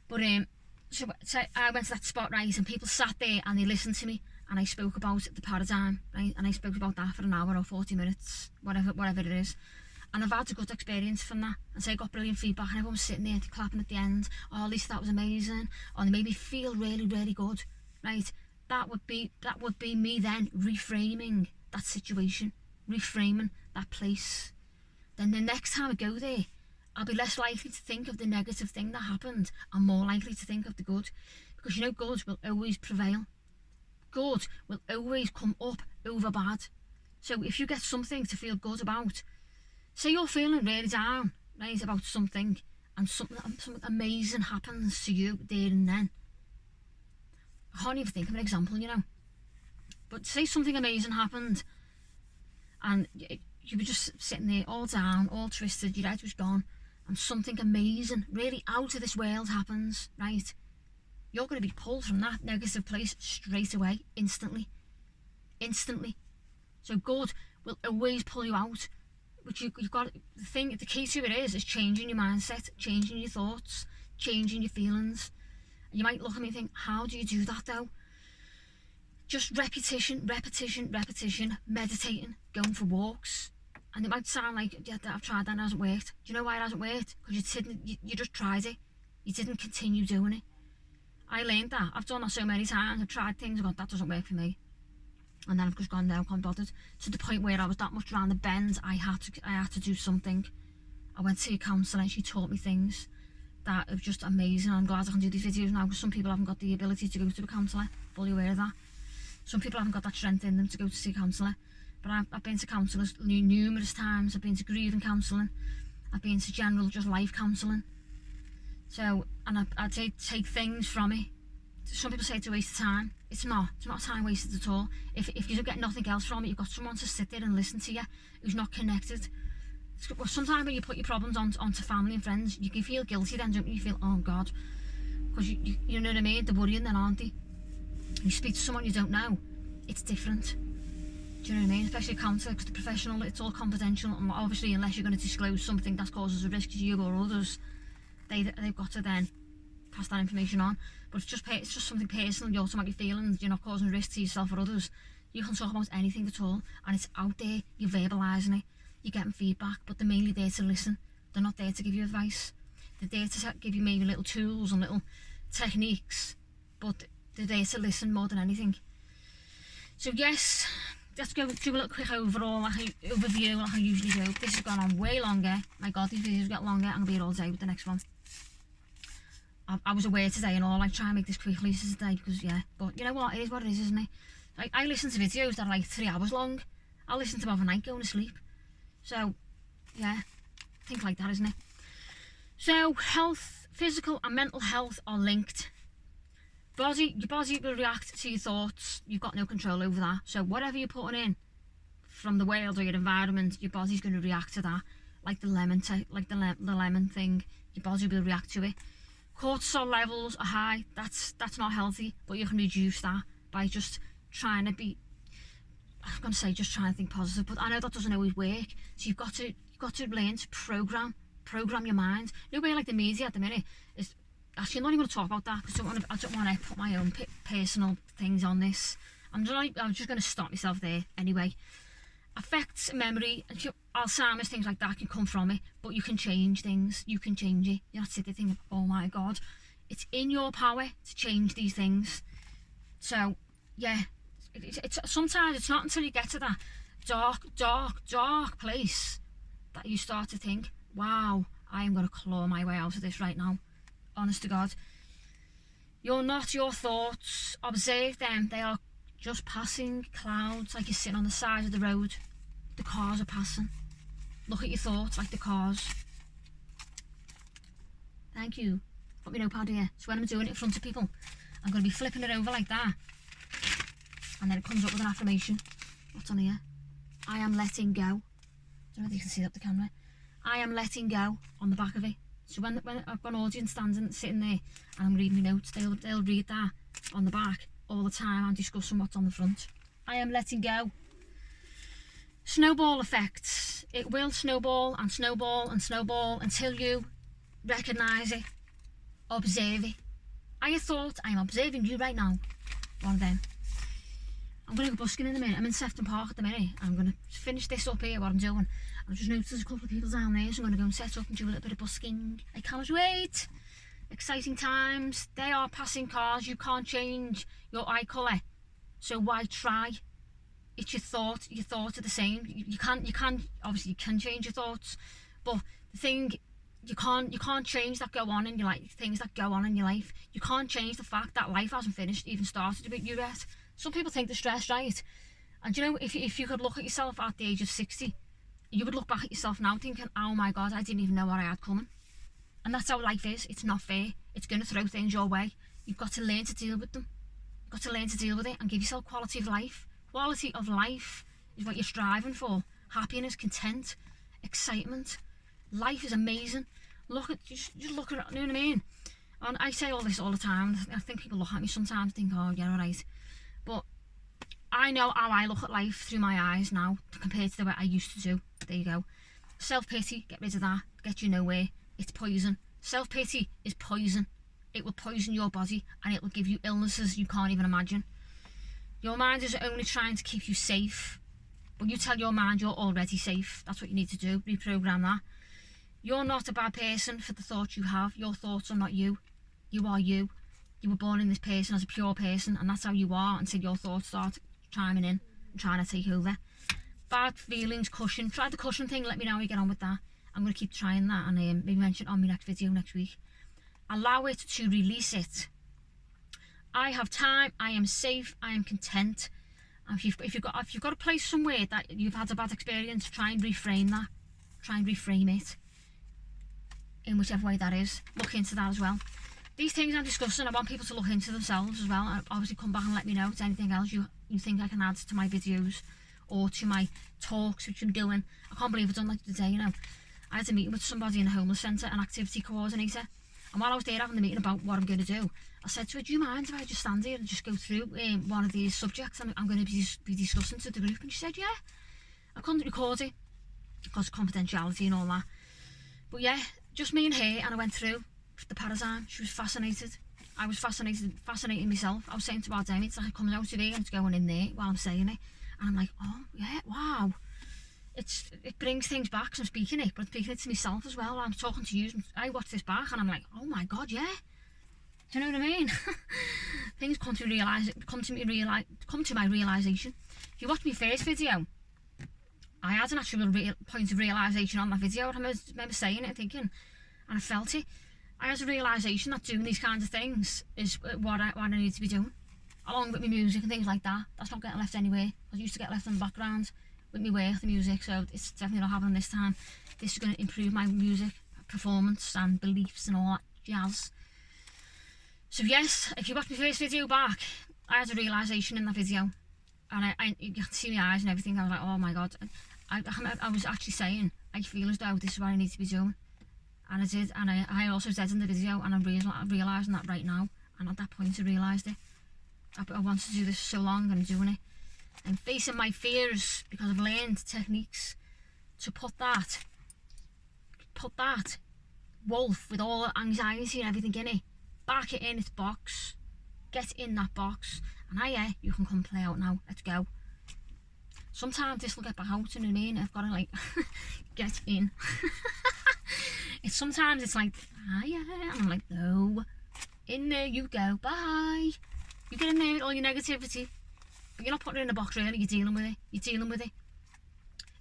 Speaker 1: but so I went to that spot, right, and people sat there and they listened to me, and I spoke about the paradigm, right, and I spoke about that for an hour or 40 minutes, whatever it is. And I've had a good experience from that. And so I got brilliant feedback, and everyone was sitting there clapping at the end. Oh, Lisa, that was amazing. Or they made me feel really, really good. Right? That would be me then reframing that situation, reframing that place. Then the next time I go there, I'll be less likely to think of the negative thing that happened, and more likely to think of the good. Because good will always prevail. Good will always come up over bad. So if you get something to feel good about, say you're feeling really down, right, about something, and something amazing happens to you there and then. I can't even think of an example, you know. But say something amazing happened, and you were just sitting there all down, all twisted, your head was gone, and something amazing, really out of this world happens, right? You're going to be pulled from that negative place straight away, instantly. So good will always pull you out. But you've got the key to it is changing your mindset, changing your thoughts, changing your feelings. And you might look at me and think, how do you do that though? Just repetition, meditating, going for walks. And it might sound like, yeah, I've tried that and it hasn't worked. Do you know why it hasn't worked? Because you just tried it. You didn't continue doing it. I learned that. I've done that so many times. I've tried things, I've gone, that doesn't work for me. And then I've just gone, no, I can't bother. To the point where I was that much around the bend, I had to do something. I went to a counsellor and she taught me things that are just amazing. I'm glad I can do these videos now, because some people haven't got the ability to go to a counsellor. Fully aware of that. Some people haven't got that strength in them to go to see a counsellor. But I've been to counsellors numerous times. I've been to grieving counselling. I've been to general just life counselling. So, and I take things from it. Some people say it's a waste of time. It's not time wasted at all. If you don't get nothing else from it, you've got someone to sit there and listen to you who's not connected. Well, sometimes when you put your problems onto family and friends, you can feel guilty then, don't you? You feel, oh God, because you know what I mean? They're worrying then, aren't they? You speak to someone you don't know, it's different. Do you know what I mean? Especially a counsellor, because the professional, it's all confidential, and obviously unless you're going to disclose something that causes a risk to you or others, they've got to then pass that information on. But it's just something personal, your automatic feelings, you're not causing a risk to yourself or others. You can talk about anything at all, and it's out there, you're verbalising it, you're getting feedback, but they're mainly there to listen. They're not there to give you advice. They're there to give you maybe little tools and little techniques, but they're there to listen more than anything. So yes, let's go do a little quick overview like I usually do. This has gone on way longer. My God, these videos get longer. I'm going to be here all day with the next one. I was aware today and all, I try and make this quickly today because, yeah, but you know what, it is what it is, isn't it? I listen to videos that are like 3 hours long. I listen to them overnight going to sleep. So, yeah, think like that, isn't it? So, health, physical and mental health are linked. Your body will react to your thoughts. You've got no control over that. So whatever you're putting in from the world or your environment, your body's going to react to that. Like the lemon thing, your body will react to it. Cortisol levels are high. That's not healthy, but you can reduce that by just trying to be, I'm going to say just trying to think positive, but I know that doesn't always work. So you've got to learn to program your mind. No way like the media at the minute is. Actually, I'm not even going to talk about that because I don't want to put my own personal things on this. I'm just going to stop myself there anyway. Affects memory, Alzheimer's, things like that can come from it, but you can change things. You can change it. You're not sitting there thinking, oh my God. It's in your power to change these things. So, yeah, sometimes it's not until you get to that dark place that you start to think, wow, I am going to claw my way out of this right now. Honest to God. You're not your thoughts. Observe them. They are just passing clouds, like you're sitting on the side of the road. The cars are passing. Look at your thoughts like the cars. Thank you. Got my notepad here. So when I'm doing it in front of people, I'm going to be flipping it over like that. And then it comes up with an affirmation. What's on here? I am letting go. I don't know if you can see that up the camera. I am letting go on the back of it. So when I've got an audience sitting there and I'm reading my notes, they'll read that on the back all the time. I'm discussing what's on the front. I am letting go. Snowball effects. It will snowball and snowball and snowball until you recognise it, observe it. I thought I'm observing you right now. One of them. I'm going to go busking in a minute. I'm in Sefton Park at the minute. I'm going to finish this up here, what I'm doing. I've just noticed there's a couple of people down there, so I'm going to go and set up and do a little bit of busking. I can't wait. Exciting times. They are passing cars. You can't change your eye colour, so why try? It's your thought. Your thoughts are the same. You can't. Obviously, you can change your thoughts, but the thing, you can't change that go on in your life. Things that go on in your life. You can't change the fact that life hasn't finished, even started with you yet. Some people think they're stressed, right? And you know, if you could look at yourself at the age of 60, you would look back at yourself now thinking, oh my God, I didn't even know what I had coming. And that's how life is. It's not fair. It's going to throw things your way. You've got to learn to deal with them. You've got to learn to deal with it and give yourself quality of life. Quality of life is what you're striving for. Happiness, content, excitement. Life is amazing. Look at, just look at it, you know what I mean? And I say all this all the time. I think people look at me sometimes and think, oh, yeah, all right. But I know how I look at life through my eyes now compared to the way I used to do. There you go. Self-pity, get rid of that. Get you nowhere. It's poison. Self-pity is poison. It will poison your body and it will give you illnesses you can't even imagine. Your mind is only trying to keep you safe. But you tell your mind you're already safe. That's what you need to do. Reprogram that. You're not a bad person for the thoughts you have. Your thoughts are not you. You are you. You were born in this person as a pure person, and that's how you are until your thoughts start chiming in and trying to take over. Bad feelings, cushion. Try the cushion thing. Let me know how you get on with that. I'm going to keep trying that and maybe mention it on my next video next week. Allow it to release it. I have time. I am safe. I am content. And if you've got a place somewhere that you've had a bad experience, try and reframe that. Try and reframe it in whichever way that is. Look into that as well. These things I'm discussing, I want people to look into themselves as well. And obviously come back and let me know if there's anything else you think I can add to my videos or to my talks which I'm doing. I can't believe I've done that today, you know. I had a meeting with somebody in a homeless centre, an activity coordinator, and while I was there having the meeting about what I'm going to do, I said to her, do you mind if I just stand here and just go through one of these subjects I'm going to be discussing to the group? And she said, yeah. I couldn't record it because of confidentiality and all that. But yeah, just me and her, and I went through the paradigm. She was fascinated. I was fascinating myself. I was saying to our Demi, it's like coming out of here and it's going in there while I'm saying it. And I'm like, oh yeah, wow. It brings things back, so I'm speaking it, but I'm speaking it to myself as well. I'm talking to you, and I watch this back and I'm like, oh my God, yeah. Do you know what I mean? Things come to my realisation. If you watch my first video, I had an actual point of realisation on that video. I remember saying it and thinking, and I felt it. I had a realisation that doing these kinds of things is what I need to be doing, along with my music and things like that. That's not getting left anywhere. I used to get left in the background with my work, the music, so it's definitely not happening this time. This is going to improve my music performance and beliefs and all that jazz. So yes, if you watch my first video back, I had a realisation in that video, and you can see my eyes and everything. I was like, oh my God. I was actually saying, I feel as though this is what I need to be doing. And I did, and I also said in the video, and I'm realising that right now, and at that point I realised it. I wanted to do this so long, and I'm doing it. I'm facing my fears because I've learned techniques to put that wolf with all the anxiety and everything in it, back it in its box, get in that box, and you can come play out now, let's go. Sometimes this will get back out, you know what I mean? I've got to like, get in. Sometimes it's like, and I'm like, no, in there you go, bye. You get in there with all your negativity, but you're not putting it in a box really, you're dealing with it.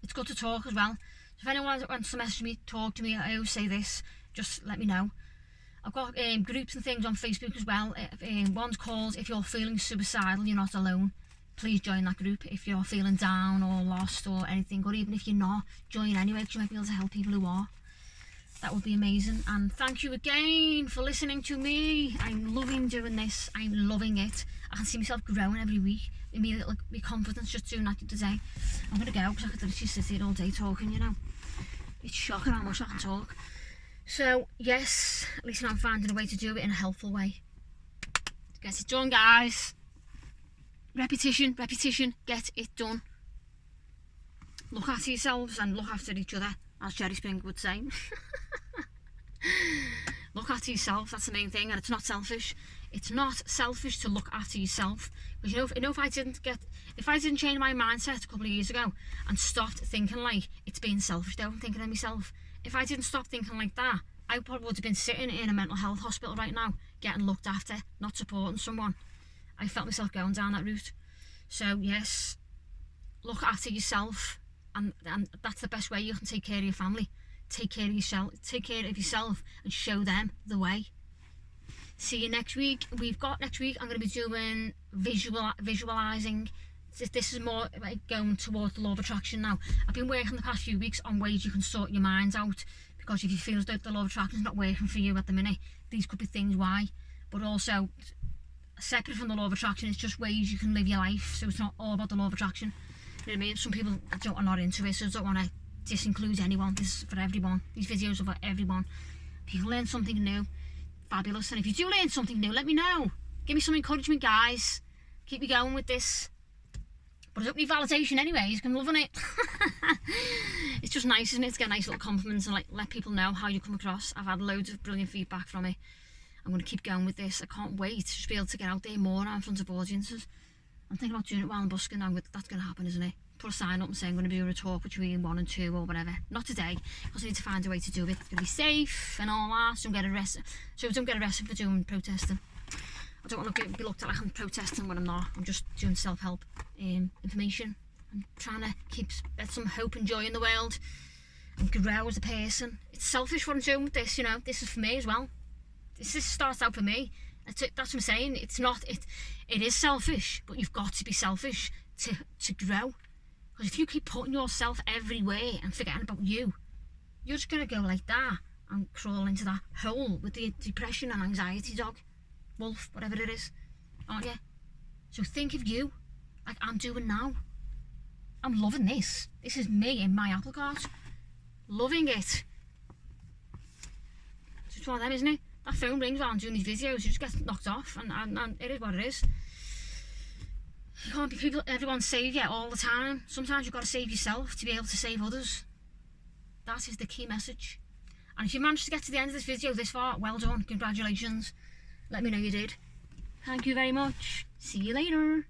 Speaker 1: It's good to talk as well. So if anyone wants to message me, talk to me, I always say this, just let me know. I've got groups and things on Facebook as well. One's called If You're Feeling Suicidal, You're Not Alone. Please join that group. If you're feeling down or lost or anything, or even if you're not, join anyway, because you might be able to help people who are. That would be amazing. And thank you again for listening to me. I'm loving doing this. I'm loving it. I can see myself growing every week. Immediately, my confidence just doing that today. I'm going to go because I could literally sit here all day talking, you know. It's shocking how much I can talk. So, yes, at least I'm finding a way to do it in a helpful way. Get it done, guys. Repetition, get it done. Look after yourselves and look after each other, as Jerry Springer would say. Look after yourself, that's the main thing, and it's not selfish. It's not selfish to look after yourself. Because if I didn't change my mindset a couple of years ago and stopped thinking like it's being selfish though, I'm thinking of myself. If I didn't stop thinking like that, I probably would have been sitting in a mental health hospital right now, getting looked after, not supporting someone. I felt myself going down that route. So yes, look after yourself, and that's the best way you can take care of your family. Take care of yourself and show them the way. See you next week. Next week I'm going to be doing visualizing This is more like going towards the law of attraction now. I've been working the past few weeks on ways you can sort your mind out, because if you feel as though the law of attraction is not working for you at the minute, these could be things why. But also, separate from the law of attraction, it's just ways you can live your life, so it's not all about the law of attraction. You know what I mean? Some people are not into it, so I don't want to disinclude anyone. This is for everyone. These videos are for everyone. If you learn something new, fabulous. And if you do learn something new, let me know. Give me some encouragement, guys. Keep me going with this. But I don't need validation anyways, I'm loving it. It's just nice, isn't it, to get nice little compliments and like let people know how you come across. I've had loads of brilliant feedback from it. I'm going to keep going with this. I can't wait to just be able to get out there more now in front of audiences. I'm thinking about doing it while I'm busking now. That's going to happen, isn't it? Put a sign up and say I'm going to be doing a talk between 1 and 2 or whatever. Not today, because I need to find a way to do it. It's going to be safe and all that, so I don't get arrested for doing protesting. I don't want to be looked at like I'm protesting when I'm not. I'm just doing self-help information. I'm trying to get some hope and joy in the world and grow as a person. It's selfish what I'm doing with this, you know. This is for me as well. This starts out for me. That's what I'm saying. It is selfish, but you've got to be selfish to grow. Because if you keep putting yourself everywhere and forgetting about you, you're just going to go like that and crawl into that hole with the depression and anxiety dog. Wolf, whatever it is, aren't you? So think of you like I'm doing now. I'm loving this. This is me in my apple cart. Loving it. It's just one of them, isn't it? That phone rings while I'm doing these videos. You just get knocked off, and it is what it is. You can't be everyone's saviour all the time. Sometimes you've got to save yourself to be able to save others. That is the key message. And if you managed to get to the end of this video this far, well done. Congratulations. Let me know you did. Thank you very much. See you later.